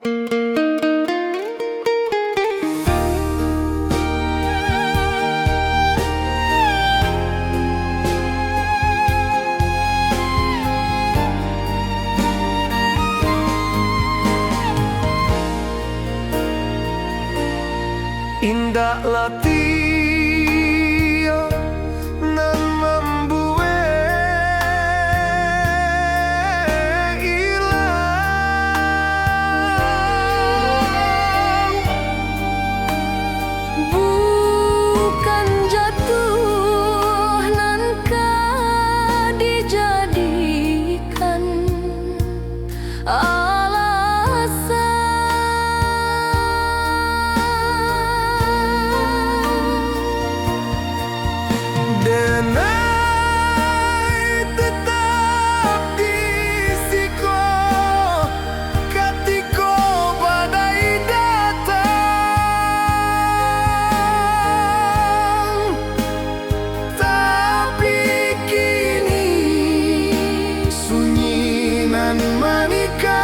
Indah latio nan membuat hilang, bukan jatuh nan ka dijadikan denai tetap disiko katiko badai datang, tapi kini sunyi nan menikam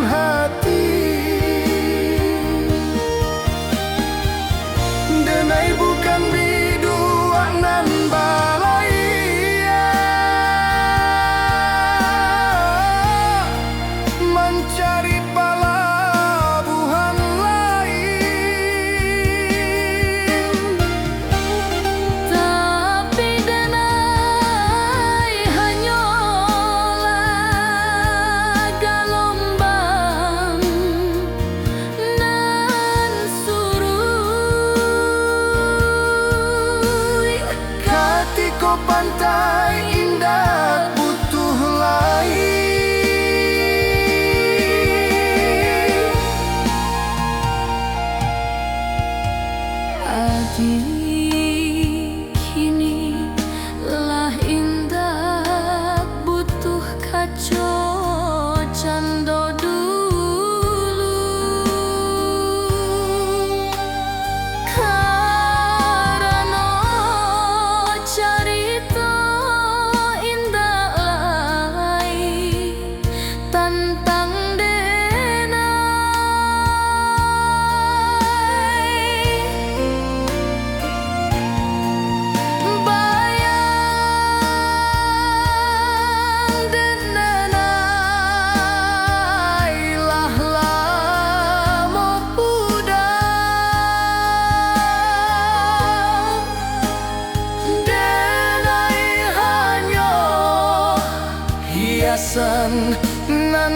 hati. Denai bukan biduan nan balaya mencari palabuhan lain, tapi denai hanyalah gelombang nan surut. katiko pantai indah butuh lain. Adik kini lah indah butuh kaco cando dulu, karena carita indah lain tentang bayang denai lah lama pudar, Denai hanya hiasan nan